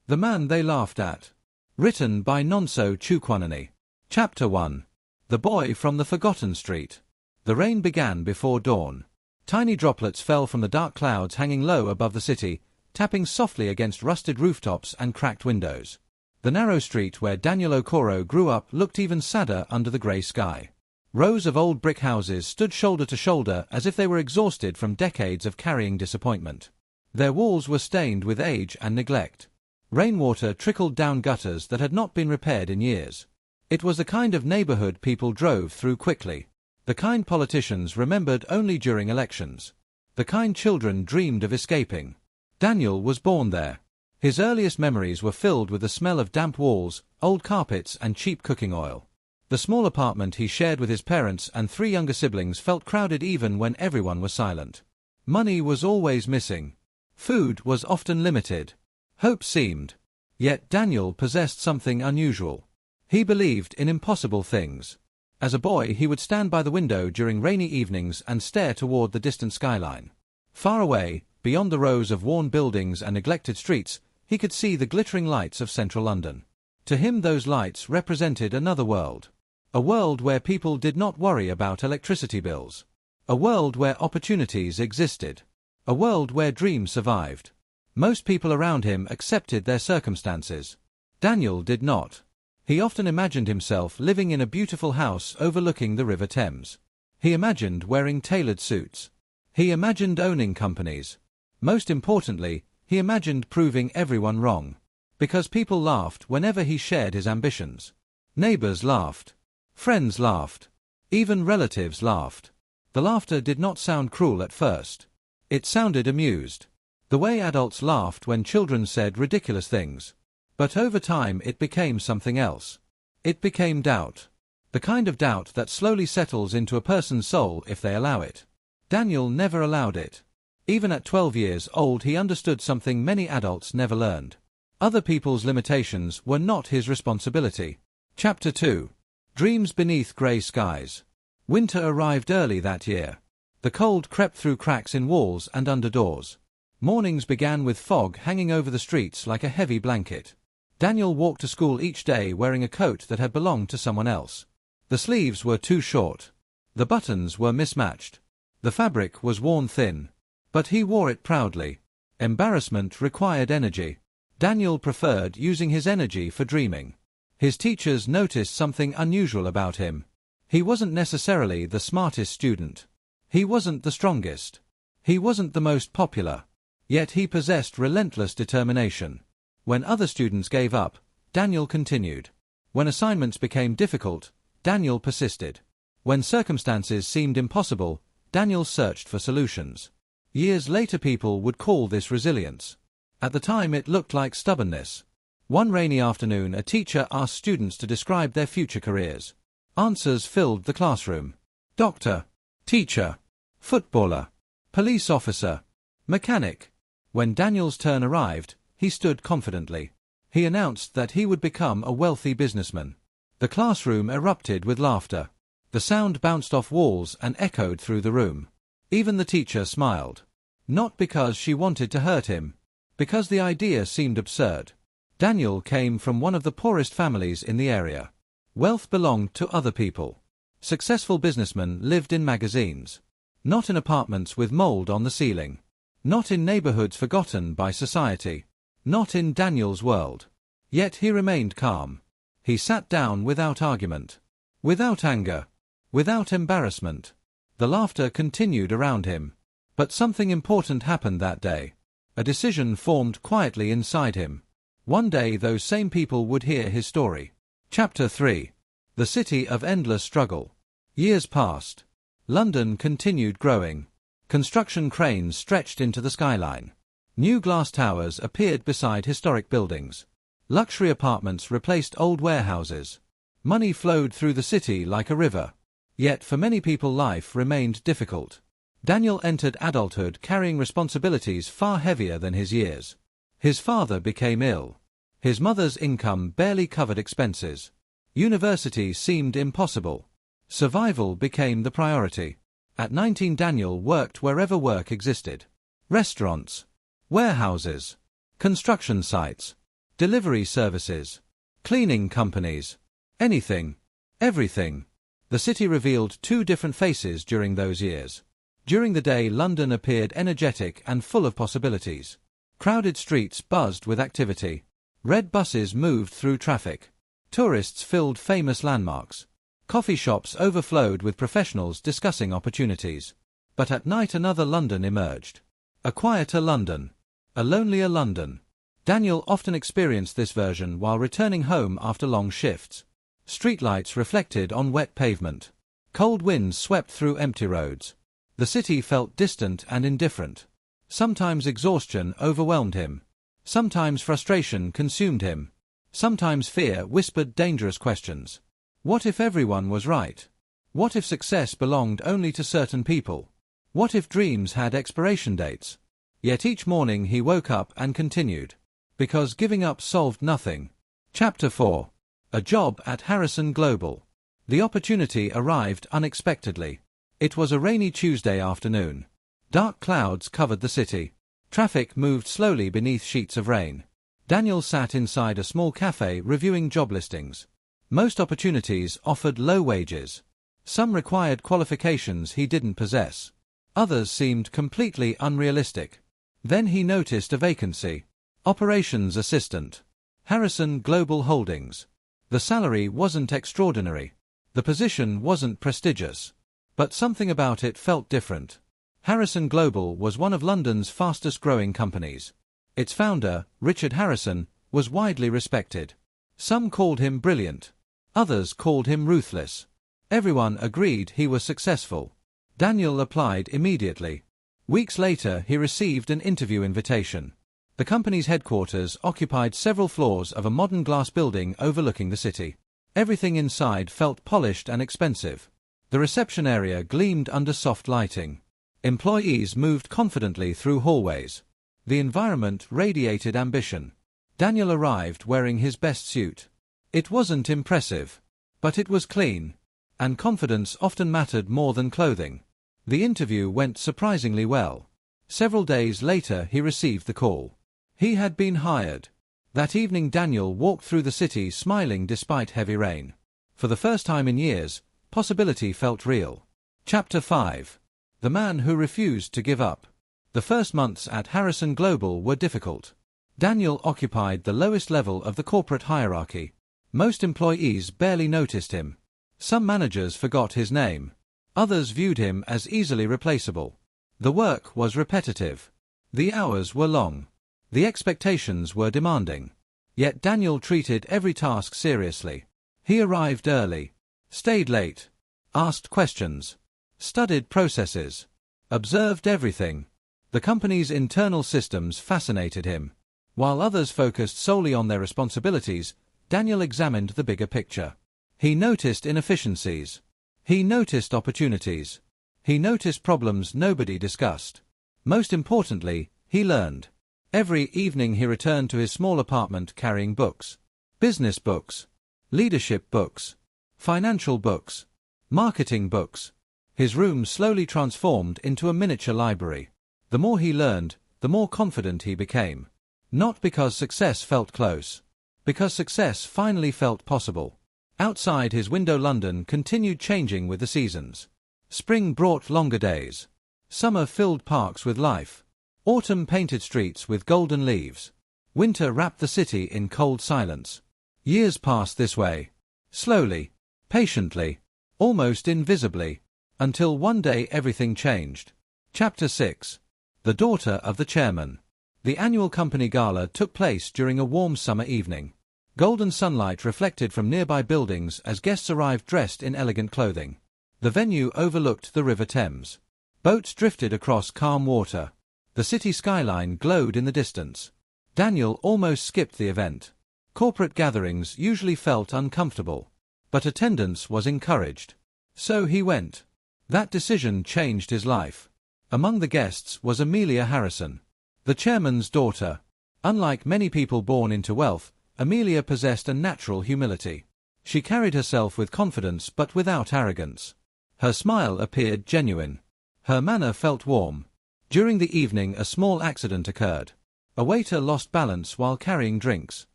The Man They Laughed At. Written by Nonso Chukwanani. Chapter 1. The Boy from the Forgotten Street. The rain began before dawn. Tiny droplets fell from the dark clouds hanging low above the city, tapping softly against rusted rooftops and cracked windows. The narrow street where Daniel Okoro grew up looked even sadder under the grey sky. Rows of old brick houses stood shoulder to shoulder as if they were exhausted from decades of carrying disappointment. Their walls were stained with age and neglect. Rainwater trickled down gutters that had not been repaired in years. It was the kind of neighborhood people drove through quickly. The kind politicians remembered only during elections. The kind children dreamed of escaping. Daniel was born there. His earliest memories were filled with the smell of damp walls, old carpets and cheap cooking oil. The small apartment he shared with his parents and 3 younger siblings felt crowded even when everyone was silent. Money was always missing. Food was often limited. Hope seemed. Yet Daniel possessed something unusual. He believed in impossible things. As a boy he would stand by the window during rainy evenings and stare toward the distant skyline. Far away, beyond the rows of worn buildings and neglected streets, he could see the glittering lights of central London. To him those lights represented another world. A world where people did not worry about electricity bills. A world where opportunities existed. A world where dreams survived. Most people around him accepted their circumstances. Daniel did not. He often imagined himself living in a beautiful house overlooking the River Thames. He imagined wearing tailored suits. He imagined owning companies. Most importantly, he imagined proving everyone wrong. Because people laughed whenever he shared his ambitions. Neighbors laughed. Friends laughed. Even relatives laughed. The laughter did not sound cruel at first. It sounded amused. The way adults laughed when children said ridiculous things. But over time it became something else. It became doubt. The kind of doubt that slowly settles into a person's soul if they allow it. Daniel never allowed it. Even at 12 years old he understood something many adults never learned. Other people's limitations were not his responsibility. Chapter 2. Dreams Beneath Grey Skies. Winter arrived early that year. The cold crept through cracks in walls and under doors. Mornings began with fog hanging over the streets like a heavy blanket. Daniel walked to school each day wearing a coat that had belonged to someone else. The sleeves were too short. The buttons were mismatched. The fabric was worn thin. But he wore it proudly. Embarrassment required energy. Daniel preferred using his energy for dreaming. His teachers noticed something unusual about him. He wasn't necessarily the smartest student. He wasn't the strongest. He wasn't the most popular. Yet he possessed relentless determination. When other students gave up, Daniel continued. When assignments became difficult, Daniel persisted. When circumstances seemed impossible, Daniel searched for solutions. Years later people would call this resilience. At the time it looked like stubbornness. One rainy afternoon a teacher asked students to describe their future careers. Answers filled the classroom. Doctor, teacher, footballer, police officer, mechanic. When Daniel's turn arrived, he stood confidently. He announced that he would become a wealthy businessman. The classroom erupted with laughter. The sound bounced off walls and echoed through the room. Even the teacher smiled. Not because she wanted to hurt him. Because the idea seemed absurd. Daniel came from one of the poorest families in the area. Wealth belonged to other people. Successful businessmen lived in magazines. Not in apartments with mold on the ceiling. Not in neighborhoods forgotten by society. Not in Daniel's world. Yet he remained calm. He sat down without argument. Without anger. Without embarrassment. The laughter continued around him. But something important happened that day. A decision formed quietly inside him. One day those same people would hear his story. Chapter 3. The City of Endless Struggle. Years passed. London continued growing. Construction cranes stretched into the skyline. New glass towers appeared beside historic buildings. Luxury apartments replaced old warehouses. Money flowed through the city like a river. Yet for many people life remained difficult. Daniel entered adulthood carrying responsibilities far heavier than his years. His father became ill. His mother's income barely covered expenses. University seemed impossible. Survival became the priority. At 19 Daniel worked wherever work existed. Restaurants. Warehouses. Construction sites. delivery services, cleaning companies, anything, everything. The city revealed two different faces during those years. During the day, London appeared energetic and full of possibilities. Crowded streets buzzed with activity. Red buses moved through traffic. Tourists filled famous landmarks. Coffee shops overflowed with professionals discussing opportunities. But at night another London emerged. A quieter London. A lonelier London. Daniel often experienced this version while returning home after long shifts. Streetlights reflected on wet pavement. Cold winds swept through empty roads. The city felt distant and indifferent. Sometimes exhaustion overwhelmed him. Sometimes frustration consumed him. Sometimes fear whispered dangerous questions. What if everyone was right? What if success belonged only to certain people? What if dreams had expiration dates? Yet each morning he woke up and continued. Because giving up solved nothing. Chapter 4. A job at Harrison Global. The opportunity arrived unexpectedly. It was a rainy Tuesday afternoon. Dark clouds covered the city. Traffic moved slowly beneath sheets of rain. Daniel sat inside a small cafe reviewing job listings. Most opportunities offered low wages. Some required qualifications he didn't possess. Others seemed completely unrealistic. Then he noticed a vacancy. Operations Assistant. Harrison Global Holdings. The salary wasn't extraordinary. The position wasn't prestigious. But something about it felt different. Harrison Global was one of London's fastest-growing companies. Its founder, Richard Harrison, was widely respected. Some called him brilliant. Others called him ruthless. Everyone agreed he was successful. Daniel applied immediately. Weeks later he received an interview invitation. The company's headquarters occupied several floors of a modern glass building overlooking the city. Everything inside felt polished and expensive. The reception area gleamed under soft lighting. Employees moved confidently through hallways. The environment radiated ambition. Daniel arrived wearing his best suit. It wasn't impressive, but it was clean, and confidence often mattered more than clothing. The interview went surprisingly well. Several days later he received the call. He had been hired. That evening Daniel walked through the city smiling despite heavy rain. For the first time in years, possibility felt real. Chapter 5. The man who refused to give up. The first months at Harrison Global were difficult. Daniel occupied the lowest level of the corporate hierarchy. Most employees barely noticed him. Some managers forgot his name. Others viewed him as easily replaceable. The work was repetitive. The hours were long. The expectations were demanding. Yet Daniel treated every task seriously. He arrived early, stayed late, asked questions, studied processes, observed everything. The company's internal systems fascinated him. While others focused solely on their responsibilities, Daniel examined the bigger picture. He noticed inefficiencies. He noticed opportunities. He noticed problems nobody discussed. Most importantly, he learned. Every evening he returned to his small apartment carrying books. Business books, leadership books, financial books, marketing books. His room slowly transformed into a miniature library. The more he learned, the more confident he became. Not because success felt close. Because success finally felt possible. Outside his window London continued changing with the seasons. Spring brought longer days. Summer filled parks with life. Autumn painted streets with golden leaves. Winter wrapped the city in cold silence. Years passed this way. Slowly, patiently, almost invisibly, until one day everything changed. Chapter 6. The daughter of the chairman. The annual company gala took place during a warm summer evening. Golden sunlight reflected from nearby buildings as guests arrived dressed in elegant clothing. The venue overlooked the River Thames. Boats drifted across calm water. The city skyline glowed in the distance. Daniel almost skipped the event. Corporate gatherings usually felt uncomfortable, but attendance was encouraged. So he went. That decision changed his life. Among the guests was Amelia Harrison, the chairman's daughter. Unlike many people born into wealth, Amelia possessed a natural humility. She carried herself with confidence but without arrogance. Her smile appeared genuine. Her manner felt warm. During the evening a small accident occurred. A waiter lost balance while carrying drinks.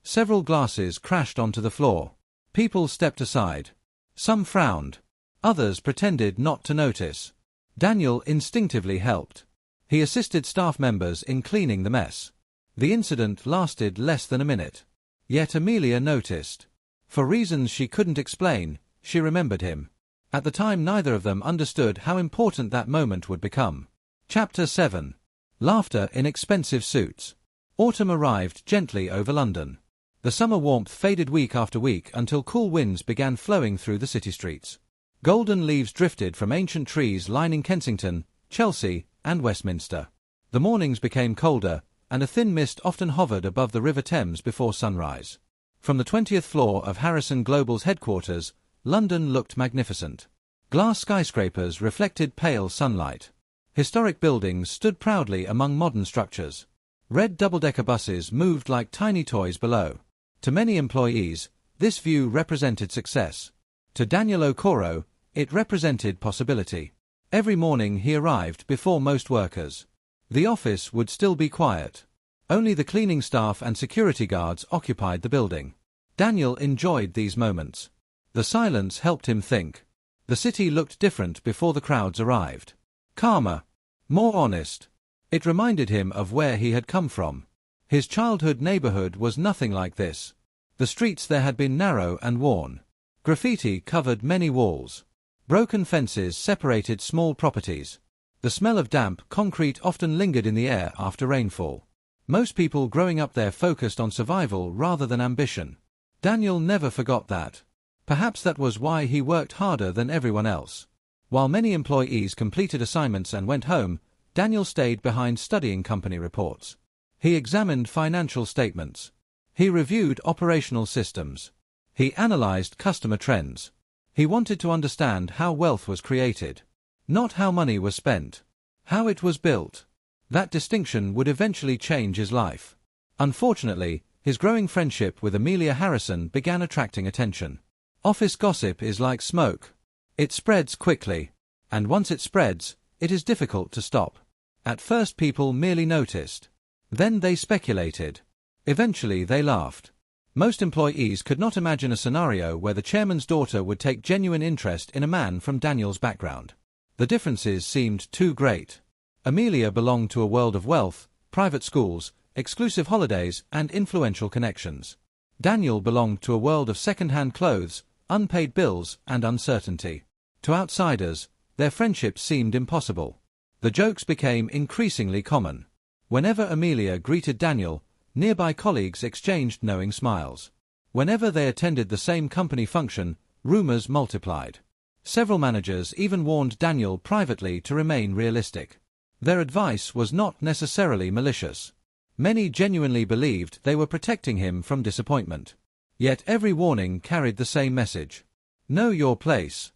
Several glasses crashed onto the floor. People stepped aside. Some frowned. Others pretended not to notice. Daniel instinctively helped. He assisted staff members in cleaning the mess. The incident lasted less than a minute. Yet Amelia noticed. For reasons she couldn't explain, she remembered him. At the time, neither of them understood how important that moment would become. Chapter 7. Laughter in expensive suits. Autumn arrived gently over London. The summer warmth faded week after week until cool winds began flowing through the city streets. Golden leaves drifted from ancient trees lining Kensington, Chelsea, and Westminster. The mornings became colder, and a thin mist often hovered above the River Thames before sunrise. From the 20th floor of Harrison Global's headquarters, London looked magnificent. Glass skyscrapers reflected pale sunlight. Historic buildings stood proudly among modern structures. Red double-decker buses moved like tiny toys below. To many employees, this view represented success. To Daniel Okoro, it represented possibility. Every morning he arrived before most workers. The office would still be quiet. Only the cleaning staff and security guards occupied the building. Daniel enjoyed these moments. The silence helped him think. The city looked different before the crowds arrived. Calmer. More honest. It reminded him of where he had come from. His childhood neighborhood was nothing like this. The streets there had been narrow and worn. Graffiti covered many walls. Broken fences separated small properties. The smell of damp concrete often lingered in the air after rainfall. Most people growing up there focused on survival rather than ambition. Daniel never forgot that. Perhaps that was why he worked harder than everyone else. While many employees completed assignments and went home, Daniel stayed behind studying company reports. He examined financial statements. He reviewed operational systems. He analyzed customer trends. He wanted to understand how wealth was created. Not how money was spent. How it was built. That distinction would eventually change his life. Unfortunately, his growing friendship with Amelia Harrison began attracting attention. Office gossip is like smoke. It spreads quickly. And once it spreads, it is difficult to stop. At first people merely noticed. Then they speculated. Eventually they laughed. Most employees could not imagine a scenario where the chairman's daughter would take genuine interest in a man from Daniel's background. The differences seemed too great. Amelia belonged to a world of wealth, private schools, exclusive holidays, and influential connections. Daniel belonged to a world of second-hand clothes, unpaid bills, and uncertainty. To outsiders, their friendship seemed impossible. The jokes became increasingly common. Whenever Amelia greeted Daniel, nearby colleagues exchanged knowing smiles. Whenever they attended the same company function, rumors multiplied. Several managers even warned Daniel privately to remain realistic. Their advice was not necessarily malicious. Many genuinely believed they were protecting him from disappointment. Yet every warning carried the same message. Know your place.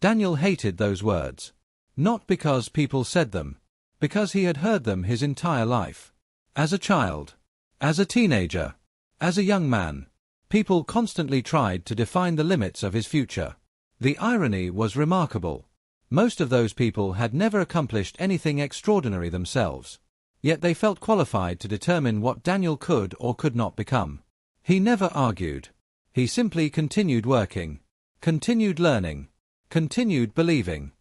Daniel hated those words. Not because people said them. Because he had heard them his entire life. As a child. As a teenager. As a young man. People constantly tried to define the limits of his future. The irony was remarkable. Most of those people had never accomplished anything extraordinary themselves. Yet they felt qualified to determine what Daniel could or could not become. He never argued. He simply continued working. Continued learning. Continued believing.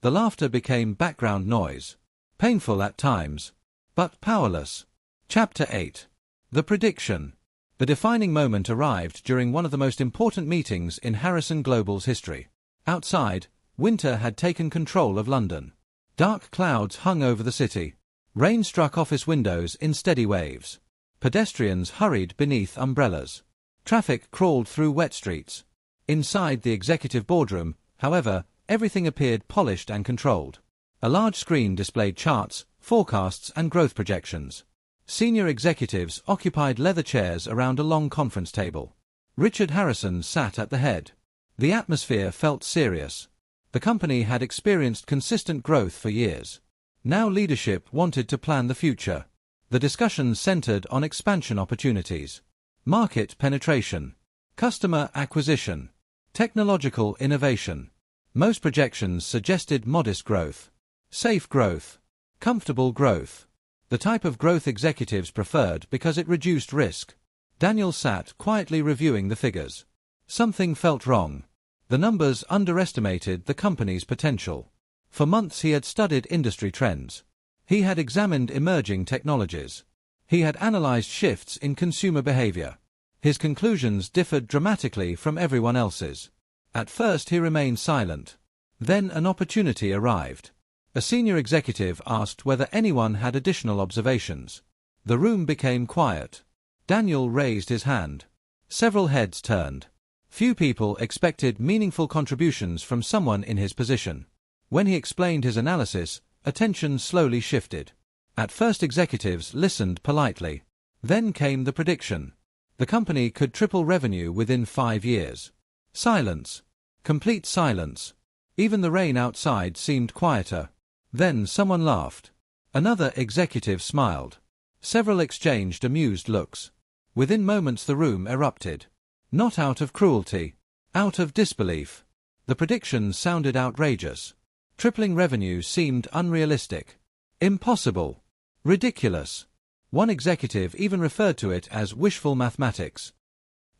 The laughter became background noise. Painful at times. But powerless. Chapter 8. The Prediction. The defining moment arrived during one of the most important meetings in Harrison Global's history. Outside, winter had taken control of London. Dark clouds hung over the city. Rain struck office windows in steady waves. Pedestrians hurried beneath umbrellas. Traffic crawled through wet streets. Inside the executive boardroom, however, everything appeared polished and controlled. A large screen displayed charts, forecasts, and growth projections. Senior executives occupied leather chairs around a long conference table. Richard Harrison sat at the head. The atmosphere felt serious. The company had experienced consistent growth for years. Now leadership wanted to plan the future. The discussion centered on expansion opportunities, market penetration, customer acquisition, technological innovation. Most projections suggested modest growth, safe growth, comfortable growth. The type of growth executives preferred because it reduced risk. Daniel sat quietly reviewing the figures. Something felt wrong. The numbers underestimated the company's potential. For months he had studied industry trends. He had examined emerging technologies. He had analyzed shifts in consumer behavior. His conclusions differed dramatically from everyone else's. At first he remained silent. Then an opportunity arrived. A senior executive asked whether anyone had additional observations. The room became quiet. Daniel raised his hand. Several heads turned. Few people expected meaningful contributions from someone in his position. When he explained his analysis, attention slowly shifted. At first executives listened politely. Then came the prediction. The company could triple revenue within 5 years. Silence. Complete silence. Even the rain outside seemed quieter. Then someone laughed. Another executive smiled. Several exchanged amused looks. Within moments the room erupted. Not out of cruelty. Out of disbelief. The prediction sounded outrageous. Tripling revenue seemed unrealistic. Impossible. Ridiculous. One executive even referred to it as wishful mathematics.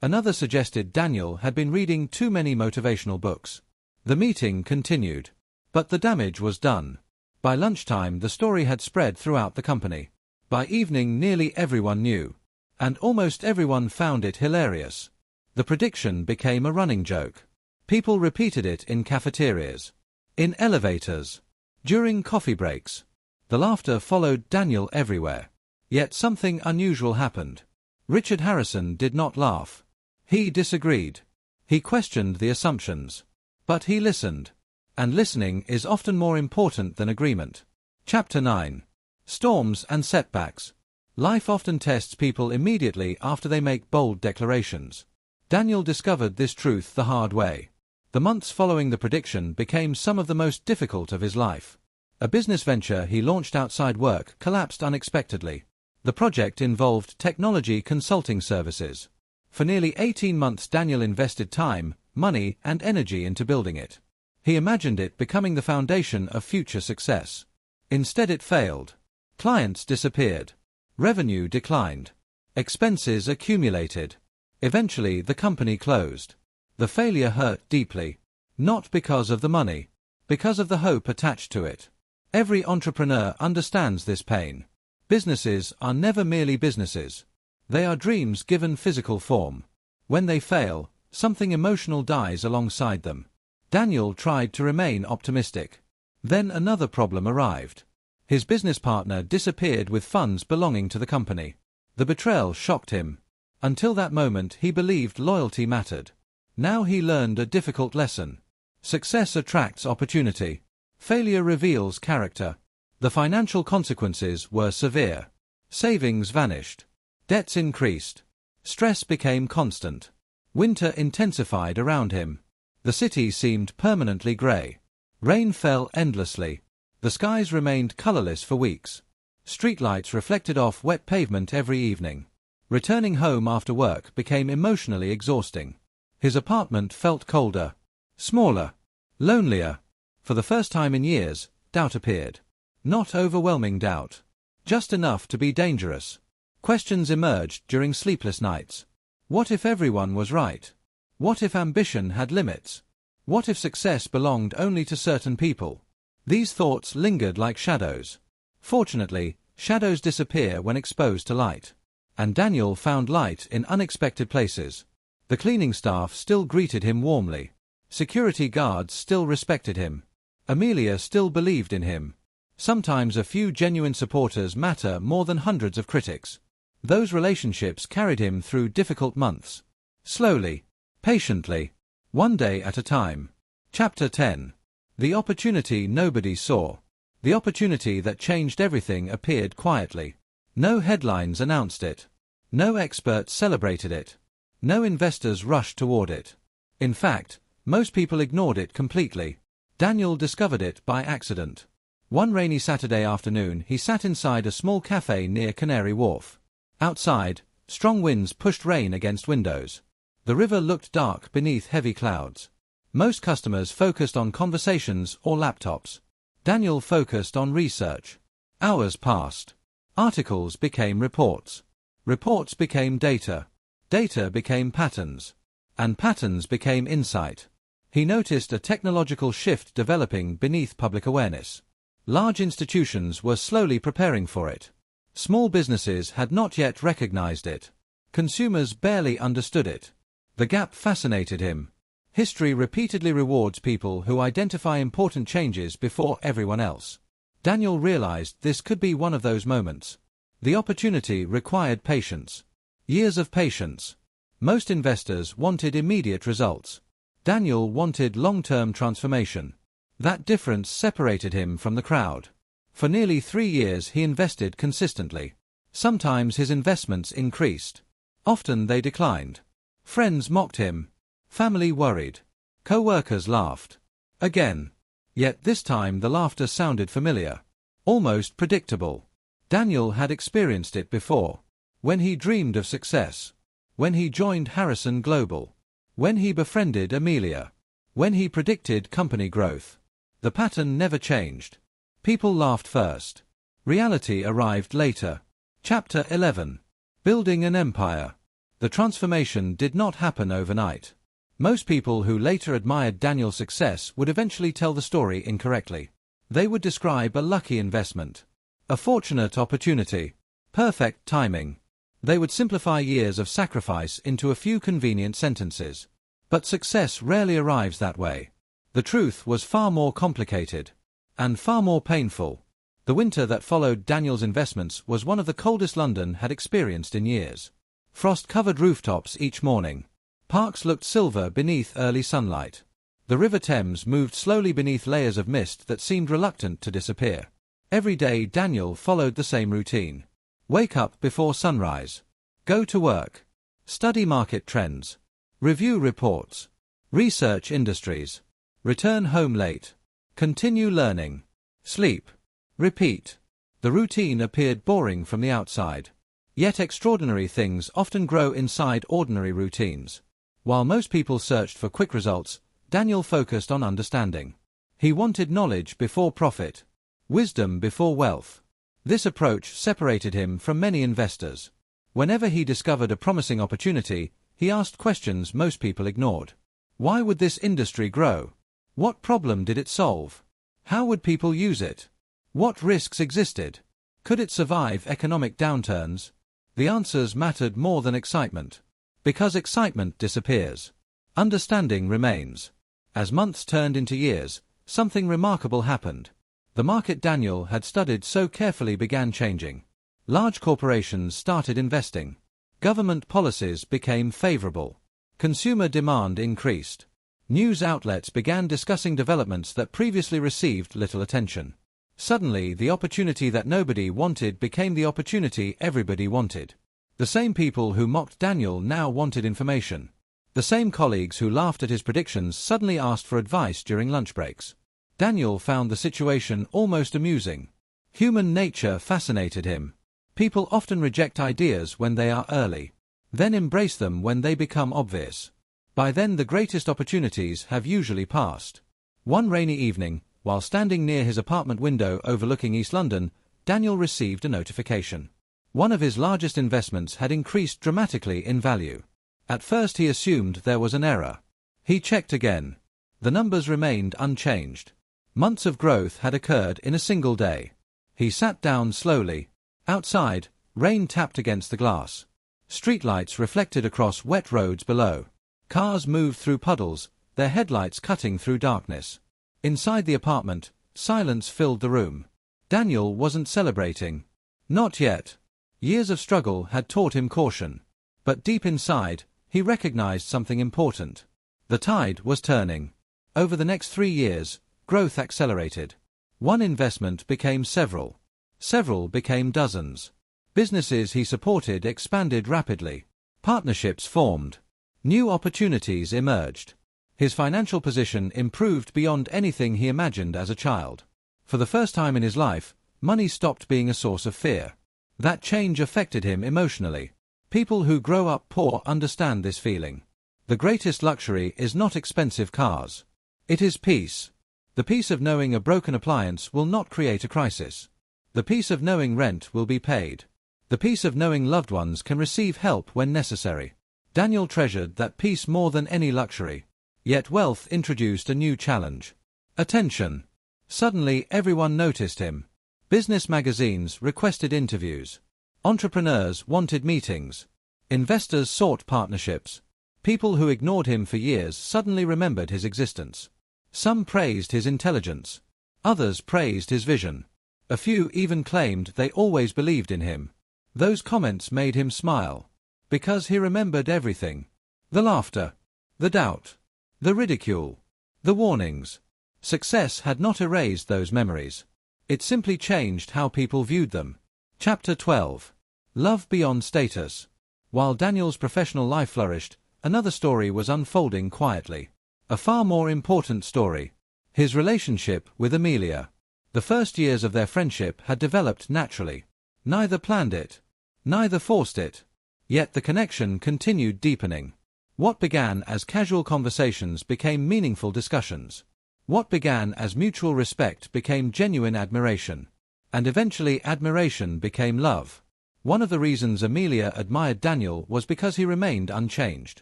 Another suggested Daniel had been reading too many motivational books. The meeting continued. But the damage was done. By lunchtime the story had spread throughout the company. By evening nearly everyone knew. And almost everyone found it hilarious. The prediction became a running joke. People repeated it in cafeterias, in elevators, during coffee breaks. The laughter followed Daniel everywhere. Yet something unusual happened. Richard Harrison did not laugh. He disagreed. He questioned the assumptions. But he listened. And listening is often more important than agreement. Chapter 9. Storms and setbacks. Life often tests people immediately after they make bold declarations. Daniel discovered this truth the hard way. The months following the prediction became some of the most difficult of his life. A business venture he launched outside work collapsed unexpectedly. The project involved technology consulting services. For nearly 18 months Daniel invested time, money, and energy into building it. He imagined it becoming the foundation of future success. Instead it failed. Clients disappeared. Revenue declined. Expenses accumulated. Eventually the company closed. The failure hurt deeply. Not because of the money. Because of the hope attached to it. Every entrepreneur understands this pain. Businesses are never merely businesses. They are dreams given physical form. When they fail, something emotional dies alongside them. Daniel tried to remain optimistic. Then another problem arrived. His business partner disappeared with funds belonging to the company. The betrayal shocked him. Until that moment he believed loyalty mattered. Now he learned a difficult lesson. Success attracts opportunity. Failure reveals character. The financial consequences were severe. Savings vanished. Debts increased. Stress became constant. Winter intensified around him. The city seemed permanently grey. Rain fell endlessly. The skies remained colourless for weeks. Streetlights reflected off wet pavement every evening. Returning home after work became emotionally exhausting. His apartment felt colder, smaller, lonelier. For the first time in years, doubt appeared. Not overwhelming doubt. Just enough to be dangerous. Questions emerged during sleepless nights. What if everyone was right? What if ambition had limits? What if success belonged only to certain people? These thoughts lingered like shadows. Fortunately, shadows disappear when exposed to light. And Daniel found light in unexpected places. The cleaning staff still greeted him warmly. Security guards still respected him. Amelia still believed in him. Sometimes a few genuine supporters matter more than hundreds of critics. Those relationships carried him through difficult months. Slowly. Patiently. One day at a time. Chapter 10. The opportunity nobody saw. The opportunity that changed everything appeared quietly. No headlines announced it. No experts celebrated it. No investors rushed toward it. In fact, most people ignored it completely. Daniel discovered it by accident. One rainy Saturday afternoon he sat inside a small cafe near Canary Wharf. Outside, strong winds pushed rain against windows. The river looked dark beneath heavy clouds. Most customers focused on conversations or laptops. Daniel focused on research. Hours passed. Articles became reports. Reports became data. Data became patterns. And patterns became insight. He noticed a technological shift developing beneath public awareness. Large institutions were slowly preparing for it. Small businesses had not yet recognized it. Consumers barely understood it. The gap fascinated him. History repeatedly rewards people who identify important changes before everyone else. Daniel realized this could be one of those moments. The opportunity required patience. Years of patience. Most investors wanted immediate results. Daniel wanted long-term transformation. That difference separated him from the crowd. For nearly 3 years he invested consistently. Sometimes his investments increased. Often they declined. Friends mocked him. Family worried. Co-workers laughed. Again. Yet this time the laughter sounded familiar. Almost predictable. Daniel had experienced it before. When he dreamed of success. When he joined Harrison Global. When he befriended Amelia. When he predicted company growth. The pattern never changed. People laughed first. Reality arrived later. Chapter 11. Building an Empire. The transformation did not happen overnight. Most people who later admired Daniel's success would eventually tell the story incorrectly. They would describe a lucky investment. A fortunate opportunity. Perfect timing. They would simplify years of sacrifice into a few convenient sentences. But success rarely arrives that way. The truth was far more complicated. And far more painful. The winter that followed Daniel's investments was one of the coldest London had experienced in years. Frost-covered rooftops each morning. Parks looked silver beneath early sunlight. The River Thames moved slowly beneath layers of mist that seemed reluctant to disappear. Every day Daniel followed the same routine. Wake up before sunrise. Go to work. Study market trends. Review reports. Research industries. Return home late. Continue learning. Sleep. Repeat. The routine appeared boring from the outside. Yet extraordinary things often grow inside ordinary routines. While most people searched for quick results, Daniel focused on understanding. He wanted knowledge before profit. Wisdom before wealth. This approach separated him from many investors. Whenever he discovered a promising opportunity, he asked questions most people ignored. Why would this industry grow? What problem did it solve? How would people use it? What risks existed? Could it survive economic downturns? The answers mattered more than excitement. Because excitement disappears. Understanding remains. As months turned into years, something remarkable happened. The market Daniel had studied so carefully began changing. Large corporations started investing. Government policies became favorable. Consumer demand increased. News outlets began discussing developments that previously received little attention. Suddenly, the opportunity that nobody wanted became the opportunity everybody wanted. The same people who mocked Daniel now wanted information. The same colleagues who laughed at his predictions suddenly asked for advice during lunch breaks. Daniel found the situation almost amusing. Human nature fascinated him. People often reject ideas when they are early, then embrace them when they become obvious. By then the greatest opportunities have usually passed. One rainy evening, while standing near his apartment window overlooking East London, Daniel received a notification. One of his largest investments had increased dramatically in value. At first he assumed there was an error. He checked again. The numbers remained unchanged. Months of growth had occurred in a single day. He sat down slowly. Outside, rain tapped against the glass. Streetlights reflected across wet roads below. Cars moved through puddles, their headlights cutting through darkness. Inside the apartment, silence filled the room. Daniel wasn't celebrating. Not yet. Years of struggle had taught him caution. But deep inside, he recognized something important. The tide was turning. Over the next 3 years, growth accelerated. One investment became several. Several became dozens. Businesses he supported expanded rapidly. Partnerships formed. New opportunities emerged. His financial position improved beyond anything he imagined as a child. For the first time in his life, money stopped being a source of fear. That change affected him emotionally. People who grow up poor understand this feeling. The greatest luxury is not expensive cars. It is peace. The peace of knowing a broken appliance will not create a crisis. The peace of knowing rent will be paid. The peace of knowing loved ones can receive help when necessary. Daniel treasured that peace more than any luxury. Yet wealth introduced a new challenge. Attention. Suddenly everyone noticed him. Business magazines requested interviews. Entrepreneurs wanted meetings. Investors sought partnerships. People who ignored him for years suddenly remembered his existence. Some praised his intelligence. Others praised his vision. A few even claimed they always believed in him. Those comments made him smile. Because he remembered everything. The laughter. The doubt. The ridicule. The warnings. Success had not erased those memories. It simply changed how people viewed them. Chapter 12. Love Beyond Status. While Daniel's professional life flourished, another story was unfolding quietly. A far more important story. His relationship with Amelia. The first years of their friendship had developed naturally. Neither planned it. Neither forced it. Yet the connection continued deepening. What began as casual conversations became meaningful discussions. What began as mutual respect became genuine admiration. And eventually admiration became love. One of the reasons Amelia admired Daniel was because he remained unchanged.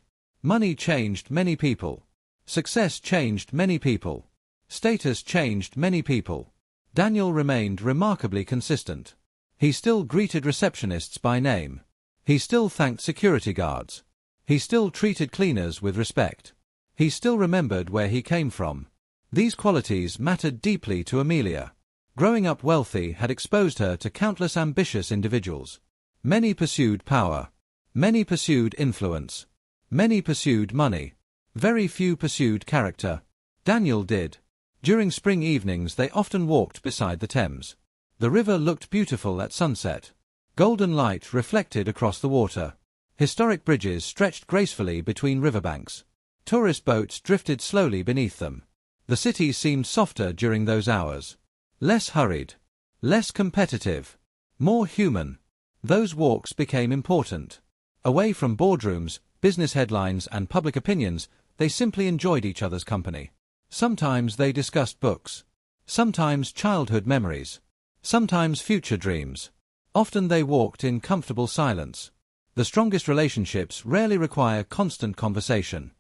Money changed many people. Success changed many people. Status changed many people. Daniel remained remarkably consistent. He still greeted receptionists by name. He still thanked security guards. He still treated cleaners with respect. He still remembered where he came from. These qualities mattered deeply to Amelia. Growing up wealthy had exposed her to countless ambitious individuals. Many pursued power. Many pursued influence. Many pursued money. Very few pursued character. Daniel did. During spring evenings they often walked beside the Thames. The river looked beautiful at sunset. Golden light reflected across the water. Historic bridges stretched gracefully between riverbanks. Tourist boats drifted slowly beneath them. The city seemed softer during those hours. Less hurried. Less competitive. More human. Those walks became important. Away from boardrooms, business headlines and public opinions, they simply enjoyed each other's company. Sometimes they discussed books. Sometimes childhood memories. Sometimes future dreams. Often they walked in comfortable silence. The strongest relationships rarely require constant conversation.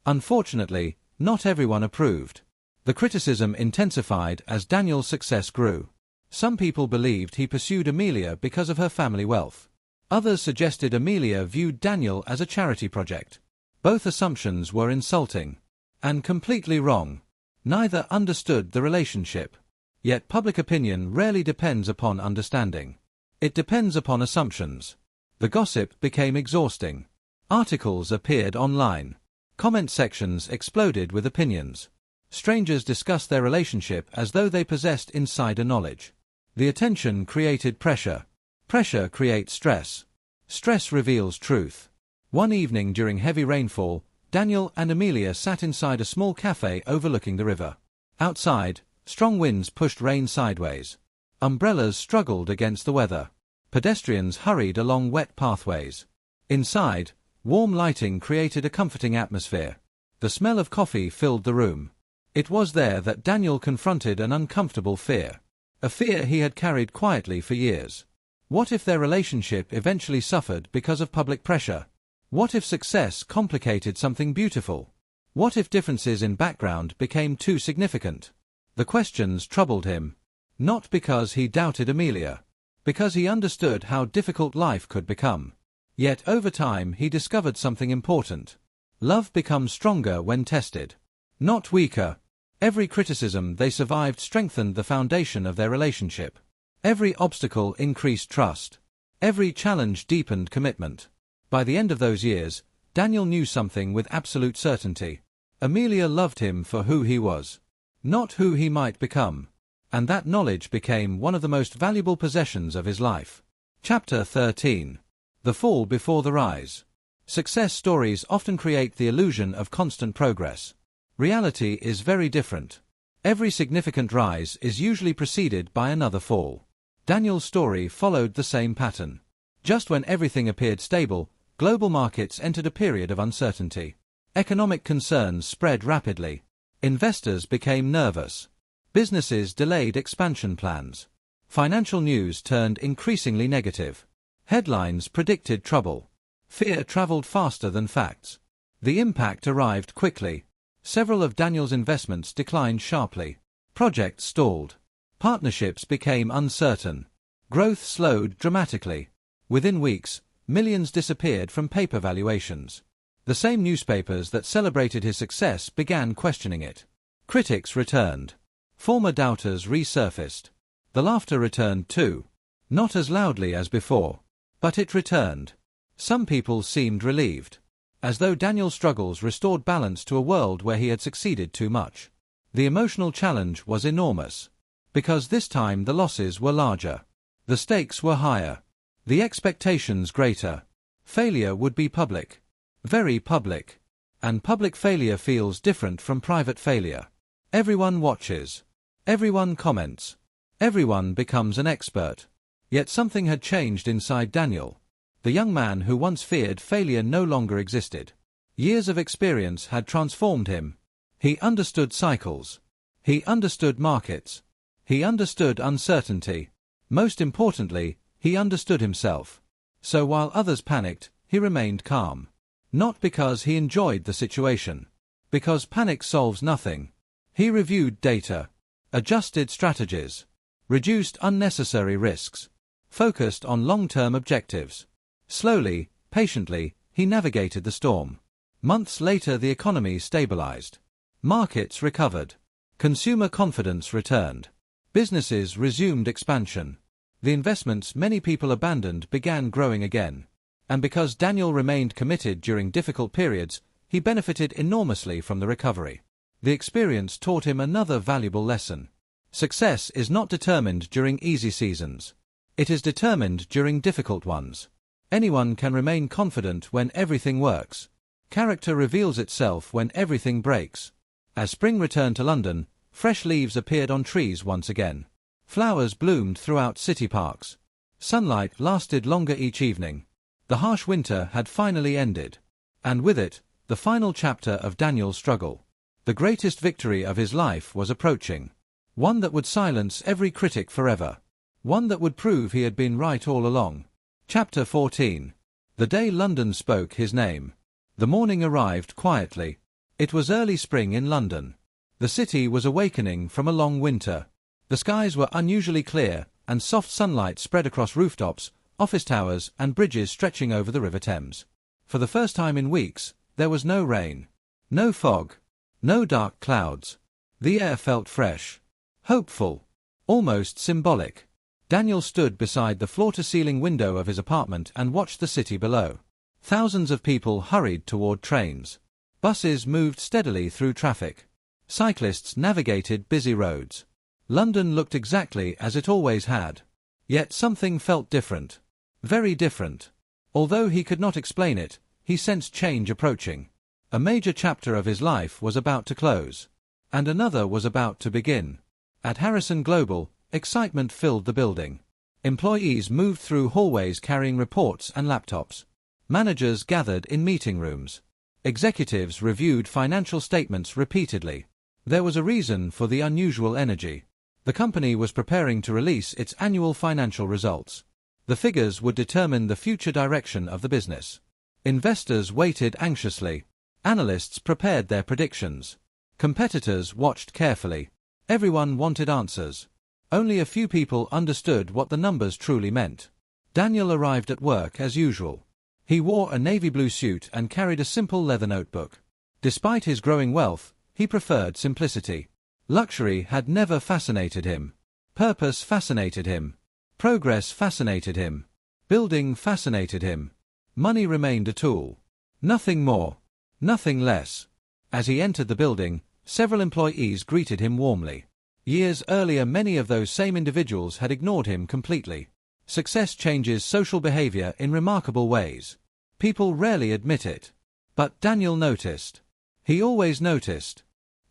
Unfortunately, not everyone approved. The criticism intensified as Daniel's success grew. Some people believed he pursued Amelia because of her family wealth. Others suggested Amelia viewed Daniel as a charity project. Both assumptions were insulting. And completely wrong. Neither understood the relationship. Yet public opinion rarely depends upon understanding. It depends upon assumptions. The gossip became exhausting. Articles appeared online. Comment sections exploded with opinions. Strangers discussed their relationship as though they possessed insider knowledge. The attention created pressure. Pressure creates stress. Stress reveals truth. One evening during heavy rainfall, Daniel and Amelia sat inside a small cafe overlooking the river. Outside, strong winds pushed rain sideways. Umbrellas struggled against the weather. Pedestrians hurried along wet pathways. Inside, warm lighting created a comforting atmosphere. The smell of coffee filled the room. It was there that Daniel confronted an uncomfortable fear. A fear he had carried quietly for years. What if their relationship eventually suffered because of public pressure? What if success complicated something beautiful? What if differences in background became too significant? The questions troubled him. Not because he doubted Amelia. Because he understood how difficult life could become. Yet over time he discovered something important. Love becomes stronger when tested. Not weaker. Every criticism they survived strengthened the foundation of their relationship. Every obstacle increased trust. Every challenge deepened commitment. By the end of those years, Daniel knew something with absolute certainty. Amelia loved him for who he was. Not who he might become. And that knowledge became one of the most valuable possessions of his life. Chapter 13. The Fall Before the Rise. Success stories often create the illusion of constant progress. Reality is very different. Every significant rise is usually preceded by another fall. Daniel's story followed the same pattern. Just when everything appeared stable, global markets entered a period of uncertainty. Economic concerns spread rapidly. Investors became nervous. Businesses delayed expansion plans. Financial news turned increasingly negative. Headlines predicted trouble. Fear traveled faster than facts. The impact arrived quickly. Several of Daniel's investments declined sharply. Projects stalled. Partnerships became uncertain. Growth slowed dramatically. Within weeks, millions disappeared from paper valuations. The same newspapers that celebrated his success began questioning it. Critics returned. Former doubters resurfaced. The laughter returned too. Not as loudly as before. But it returned. Some people seemed relieved. As though Daniel's struggles restored balance to a world where he had succeeded too much. The emotional challenge was enormous. Because this time the losses were larger. The stakes were higher. The expectations greater. Failure would be public. Very public. And public failure feels different from private failure. Everyone watches. Everyone comments. Everyone becomes an expert. Yet something had changed inside Daniel. The young man who once feared failure no longer existed. Years of experience had transformed him. He understood cycles. He understood markets. He understood uncertainty. Most importantly, he understood himself. So while others panicked, he remained calm. Not because he enjoyed the situation. Because panic solves nothing. He reviewed data. Adjusted strategies. Reduced unnecessary risks. Focused on long-term objectives. Slowly, patiently, he navigated the storm. Months later the economy stabilized. Markets recovered. Consumer confidence returned. Businesses resumed expansion. The investments many people abandoned began growing again. And because Daniel remained committed during difficult periods, he benefited enormously from the recovery. The experience taught him another valuable lesson. Success is not determined during easy seasons. It is determined during difficult ones. Anyone can remain confident when everything works. Character reveals itself when everything breaks. As spring returned to London, fresh leaves appeared on trees once again. Flowers bloomed throughout city parks. Sunlight lasted longer each evening. The harsh winter had finally ended. And with it, the final chapter of Daniel's struggle. The greatest victory of his life was approaching. One that would silence every critic forever. One that would prove he had been right all along. Chapter 14. The day London spoke his name. The morning arrived quietly. It was early spring in London. The city was awakening from a long winter. The skies were unusually clear, and soft sunlight spread across rooftops, office towers, and bridges stretching over the River Thames. For the first time in weeks, there was no rain. No fog. No dark clouds. The air felt fresh. Hopeful. Almost symbolic. Daniel stood beside the floor-to-ceiling window of his apartment and watched the city below. Thousands of people hurried toward trains. Buses moved steadily through traffic. Cyclists navigated busy roads. London looked exactly as it always had. Yet something felt different. Very different. Although he could not explain it, he sensed change approaching. A major chapter of his life was about to close. And another was about to begin. At Harrison Global, excitement filled the building. Employees moved through hallways carrying reports and laptops. Managers gathered in meeting rooms. Executives reviewed financial statements repeatedly. There was a reason for the unusual energy. The company was preparing to release its annual financial results. The figures would determine the future direction of the business. Investors waited anxiously. Analysts prepared their predictions. Competitors watched carefully. Everyone wanted answers. Only a few people understood what the numbers truly meant. Daniel arrived at work as usual. He wore a navy blue suit and carried a simple leather notebook. Despite his growing wealth, he preferred simplicity. Luxury had never fascinated him. Purpose fascinated him. Progress fascinated him. Building fascinated him. Money remained a tool. Nothing more. Nothing less. As he entered the building, several employees greeted him warmly. Years earlier many of those same individuals had ignored him completely. Success changes social behavior in remarkable ways. People rarely admit it. But Daniel noticed. He always noticed.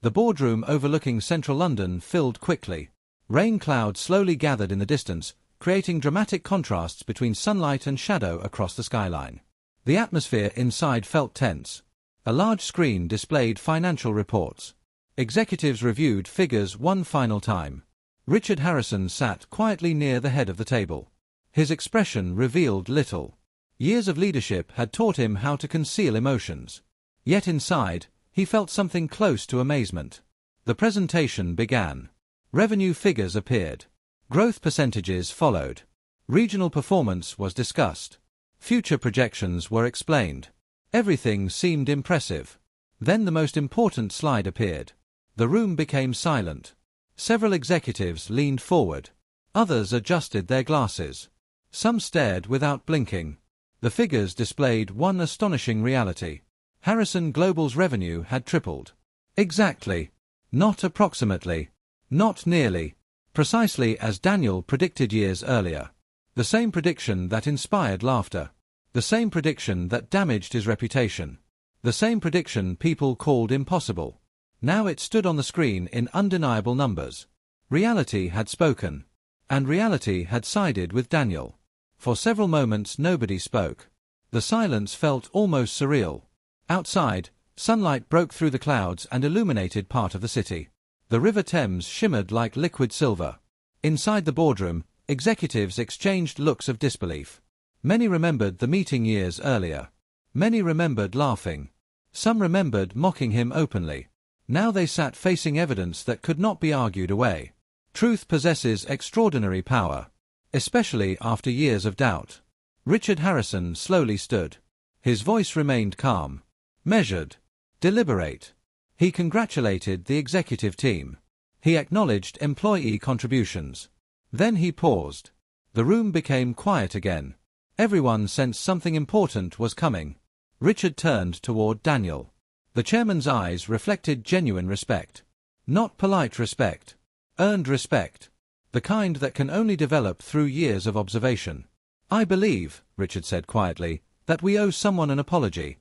The boardroom overlooking central London filled quickly. Rain clouds slowly gathered in the distance, creating dramatic contrasts between sunlight and shadow across the skyline. The atmosphere inside felt tense. A large screen displayed financial reports. Executives reviewed figures one final time. Richard Harrison sat quietly near the head of the table. His expression revealed little. Years of leadership had taught him how to conceal emotions. Yet inside, he felt something close to amazement. The presentation began. Revenue figures appeared. Growth percentages followed. Regional performance was discussed. Future projections were explained. Everything seemed impressive. Then the most important slide appeared. The room became silent. Several executives leaned forward. Others adjusted their glasses. Some stared without blinking. The figures displayed one astonishing reality. Harrison Global's revenue had tripled. Exactly. Not approximately. Not nearly. Precisely as Daniel predicted years earlier. The same prediction that inspired laughter. The same prediction that damaged his reputation. The same prediction people called impossible. Now it stood on the screen in undeniable numbers. Reality had spoken. And reality had sided with Daniel. For several moments nobody spoke. The silence felt almost surreal. Outside, sunlight broke through the clouds and illuminated part of the city. The River Thames shimmered like liquid silver. Inside the boardroom, executives exchanged looks of disbelief. Many remembered the meeting years earlier. Many remembered laughing. Some remembered mocking him openly. Now they sat facing evidence that could not be argued away. Truth possesses extraordinary power. Especially after years of doubt. Richard Harrison slowly stood. His voice remained calm. Measured. Deliberate. He congratulated the executive team. He acknowledged employee contributions. Then he paused. The room became quiet again. Everyone sensed something important was coming. Richard turned toward Daniel. The chairman's eyes reflected genuine respect. Not polite respect. Earned respect. The kind that can only develop through years of observation. I believe, Richard said quietly, that we owe someone an apology.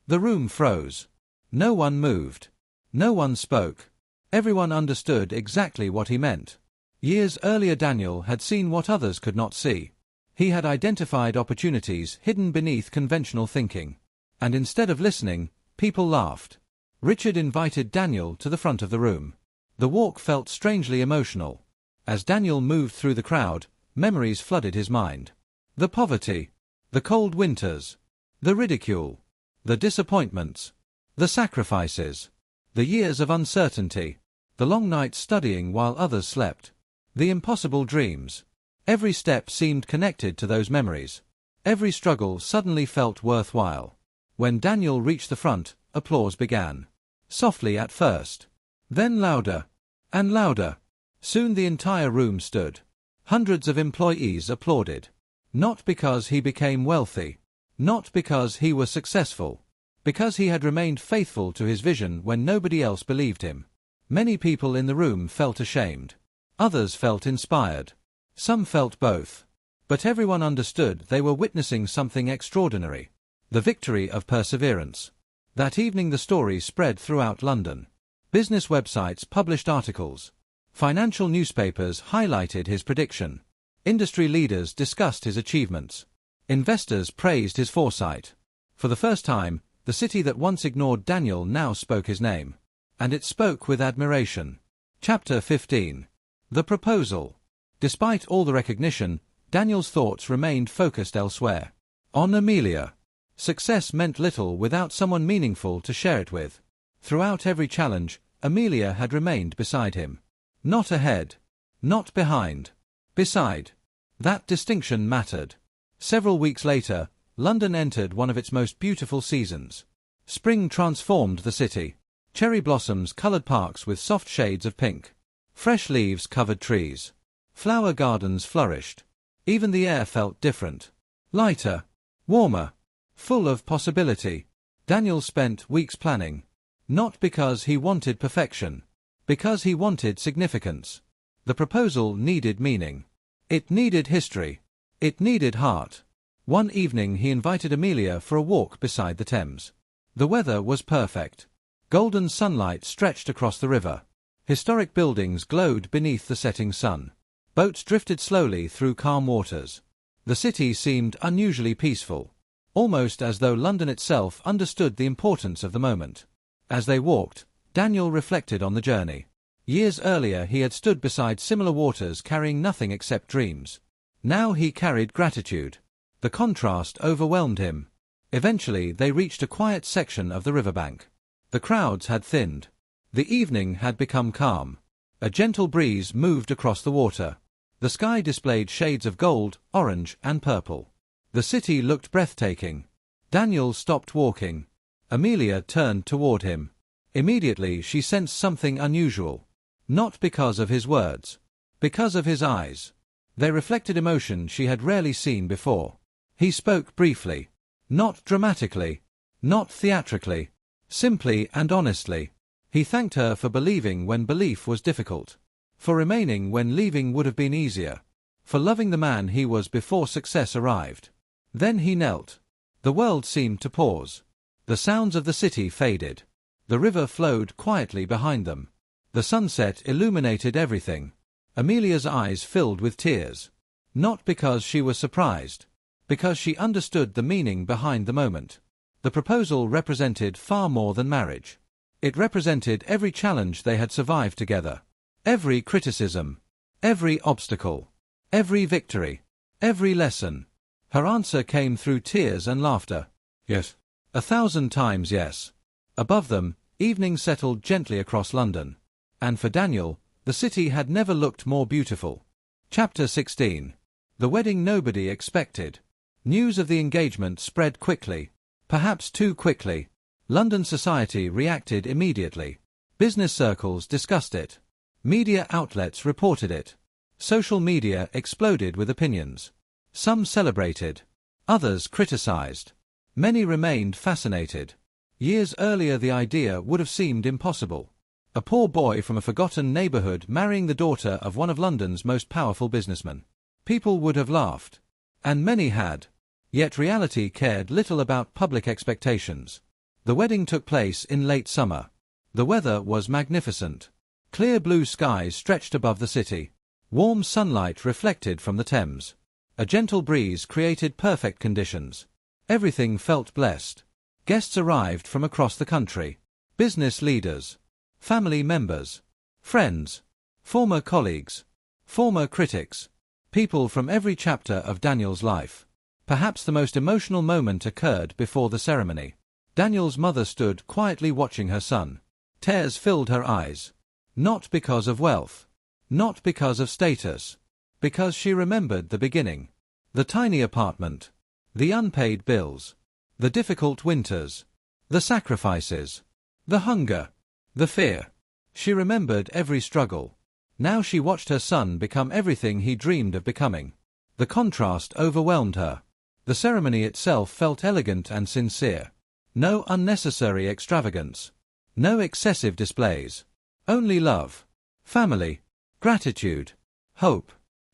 The room froze. No one moved. No one spoke. Everyone understood exactly what he meant. Years earlier Daniel had seen what others could not see. He had identified opportunities hidden beneath conventional thinking. And instead of listening, people laughed. Richard invited Daniel to the front of the room. The walk felt strangely emotional. As Daniel moved through the crowd, memories flooded his mind. The poverty. The cold winters. The ridicule. The disappointments. The sacrifices. The years of uncertainty. The long nights studying while others slept. The impossible dreams. Every step seemed connected to those memories. Every struggle suddenly felt worthwhile. When Daniel reached the front, applause began. Softly at first. Then louder. And louder. Soon the entire room stood. Hundreds of employees applauded. Not because he became wealthy. Not because he was successful. Because he had remained faithful to his vision when nobody else believed him. Many people in the room felt ashamed. Others felt inspired. Some felt both. But everyone understood they were witnessing something extraordinary. The victory of perseverance. That evening the story spread throughout London. Business websites published articles. Financial newspapers highlighted his prediction. Industry leaders discussed his achievements. Investors praised his foresight. For the first time, the city that once ignored Daniel now spoke his name. And it spoke with admiration. Chapter 15. The Proposal. Despite all the recognition, Daniel's thoughts remained focused elsewhere. On Amelia. Success meant little without someone meaningful to share it with. Throughout every challenge, Amelia had remained beside him. Not ahead. Not behind. Beside. That distinction mattered. Several weeks later, London entered one of its most beautiful seasons. Spring transformed the city. Cherry blossoms colored parks with soft shades of pink. Fresh leaves covered trees. Flower gardens flourished. Even the air felt different. Lighter. Warmer. Full of possibility. Daniel spent weeks planning. Not because he wanted perfection. Because he wanted significance. The proposal needed meaning. It needed history. It needed heart. One evening he invited Amelia for a walk beside the Thames. The weather was perfect. Golden sunlight stretched across the river. Historic buildings glowed beneath the setting sun. Boats drifted slowly through calm waters. The city seemed unusually peaceful. Almost as though London itself understood the importance of the moment. As they walked, Daniel reflected on the journey. Years earlier he had stood beside similar waters carrying nothing except dreams. Now he carried gratitude. The contrast overwhelmed him. Eventually they reached a quiet section of the riverbank. The crowds had thinned. The evening had become calm. A gentle breeze moved across the water. The sky displayed shades of gold, orange, and purple. The city looked breathtaking. Daniel stopped walking. Amelia turned toward him. Immediately she sensed something unusual. Not because of his words. Because of his eyes. They reflected emotion she had rarely seen before. He spoke briefly. Not dramatically. Not theatrically. Simply and honestly. He thanked her for believing when belief was difficult. For remaining when leaving would have been easier. For loving the man he was before success arrived. Then he knelt. The world seemed to pause. The sounds of the city faded. The river flowed quietly behind them. The sunset illuminated everything. Amelia's eyes filled with tears. Not because she was surprised. Because she understood the meaning behind the moment. The proposal represented far more than marriage. It represented every challenge they had survived together. Every criticism. Every obstacle. Every victory. Every lesson. Her answer came through tears and laughter. Yes. 1,000 times yes. Above them, evening settled gently across London. And for Daniel, the city had never looked more beautiful. Chapter 16. The wedding nobody expected. News of the engagement spread quickly. Perhaps too quickly. London society reacted immediately. Business circles discussed it. Media outlets reported it. Social media exploded with opinions. Some celebrated. Others criticized. Many remained fascinated. Years earlier the idea would have seemed impossible. A poor boy from a forgotten neighborhood marrying the daughter of one of London's most powerful businessmen. People would have laughed. And many had. Yet reality cared little about public expectations. The wedding took place in late summer. The weather was magnificent. Clear blue skies stretched above the city. Warm sunlight reflected from the Thames. A gentle breeze created perfect conditions. Everything felt blessed. Guests arrived from across the country. Business leaders. Family members. Friends. Former colleagues. Former critics. People from every chapter of Daniel's life. Perhaps the most emotional moment occurred before the ceremony. Daniel's mother stood quietly watching her son. Tears filled her eyes. Not because of wealth. Not because of status. Because she remembered the beginning. The tiny apartment. The unpaid bills. The difficult winters. The sacrifices. The hunger. The fear. She remembered every struggle. Now she watched her son become everything he dreamed of becoming. The contrast overwhelmed her. The ceremony itself felt elegant and sincere. No unnecessary extravagance. No excessive displays. Only love. Family. Gratitude. Hope.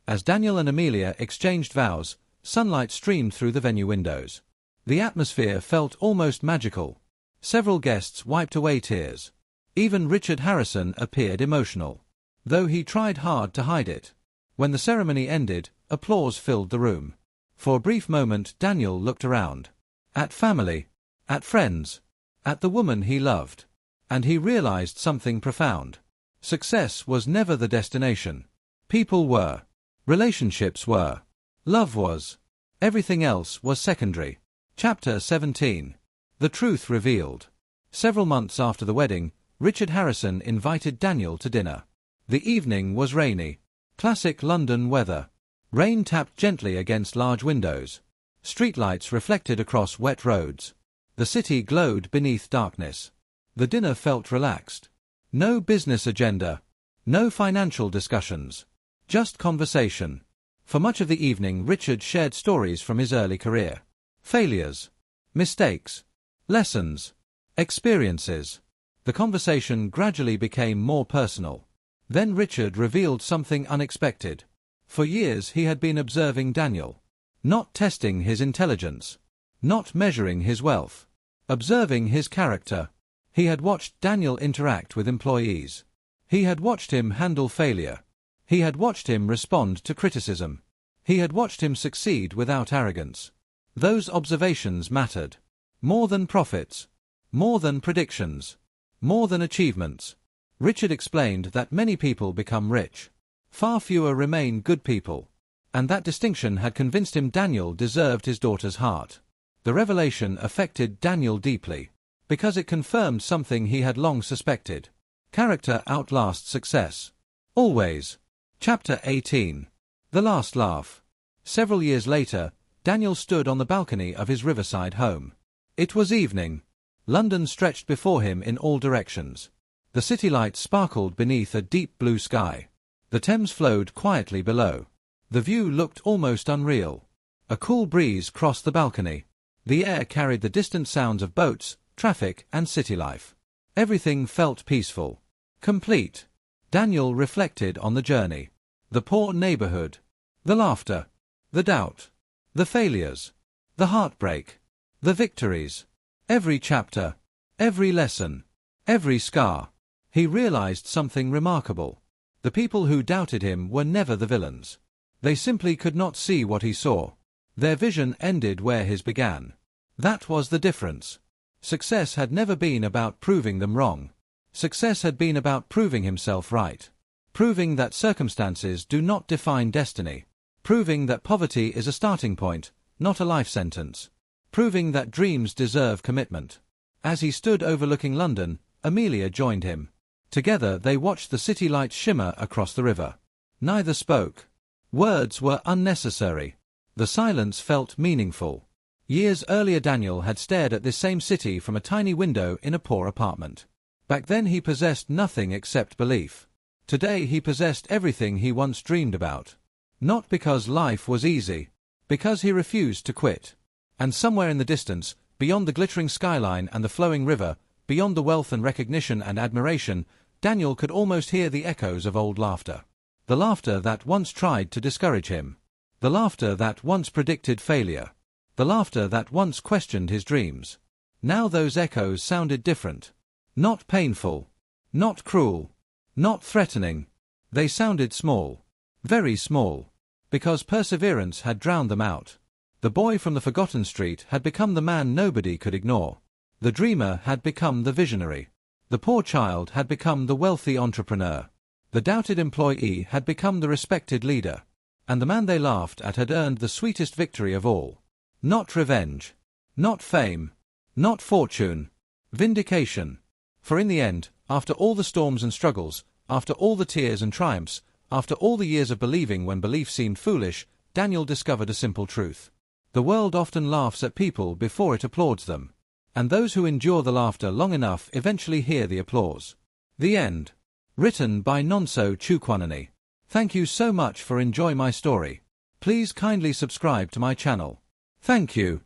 As Daniel and Amelia exchanged vows, sunlight streamed through the venue windows. The atmosphere felt almost magical. Several guests wiped away tears. Even Richard Harrison appeared emotional, though he tried hard to hide it. When the ceremony ended, applause filled the room. For a brief moment Daniel looked around. At family. At friends. At the woman he loved. And he realized something profound. Success was never the destination. People were. Relationships were. Love was. Everything else was secondary. Chapter 17. The truth revealed. Several months after the wedding, Richard Harrison invited Daniel to dinner. The evening was rainy. Classic London weather. Rain tapped gently against large windows. Streetlights reflected across wet roads. The city glowed beneath darkness. The dinner felt relaxed. No business agenda. No financial discussions. Just conversation. For much of the evening Richard shared stories from his early career. Failures. Mistakes. Lessons. Experiences. The conversation gradually became more personal. Then Richard revealed something unexpected. For years he had been observing Daniel. Not testing his intelligence. Not measuring his wealth. Observing his character. He had watched Daniel interact with employees. He had watched him handle failure. He had watched him respond to criticism. He had watched him succeed without arrogance. Those observations mattered. More than profits. More than predictions. More than achievements. Richard explained that many people become rich. Far fewer remain good people. And that distinction had convinced him Daniel deserved his daughter's heart. The revelation affected Daniel deeply, because it confirmed something he had long suspected. Character outlasts success. Always. Chapter 18. The Last Laugh. Several years later, Daniel stood on the balcony of his riverside home. It was evening. London stretched before him in all directions. The city lights sparkled beneath a deep blue sky. The Thames flowed quietly below. The view looked almost unreal. A cool breeze crossed the balcony. The air carried the distant sounds of boats, traffic, and city life. Everything felt peaceful. Complete. Daniel reflected on the journey. The poor neighborhood. The laughter. The doubt. The failures. The heartbreak. The victories. Every chapter. Every lesson. Every scar. He realized something remarkable. The people who doubted him were never the villains. They simply could not see what he saw. Their vision ended where his began. That was the difference. Success had never been about proving them wrong. Success had been about proving himself right. Proving that circumstances do not define destiny. Proving that poverty is a starting point, not a life sentence. Proving that dreams deserve commitment. As he stood overlooking London, Amelia joined him. Together they watched the city lights shimmer across the river. Neither spoke. Words were unnecessary. The silence felt meaningful. Years earlier Daniel had stared at this same city from a tiny window in a poor apartment. Back then he possessed nothing except belief. Today he possessed everything he once dreamed about. Not because life was easy. Because he refused to quit. And somewhere in the distance, beyond the glittering skyline and the flowing river, beyond the wealth and recognition and admiration, Daniel could almost hear the echoes of old laughter. The laughter that once tried to discourage him. The laughter that once predicted failure. The laughter that once questioned his dreams. Now those echoes sounded different. Not painful. Not cruel. Not threatening. They sounded small. Very small. Because perseverance had drowned them out. The boy from the forgotten street had become the man nobody could ignore. The dreamer had become the visionary. The poor child had become the wealthy entrepreneur. The doubted employee had become the respected leader. And the man they laughed at had earned the sweetest victory of all. Not revenge. Not fame. Not fortune. Vindication. For in the end, after all the storms and struggles, after all the tears and triumphs, after all the years of believing when belief seemed foolish, Daniel discovered a simple truth. The world often laughs at people before it applauds them. And those who endure the laughter long enough eventually hear the applause. The end. Written by Nonso Chukwanani. Thank you so much for enjoying my story. Please kindly subscribe to my channel. Thank you.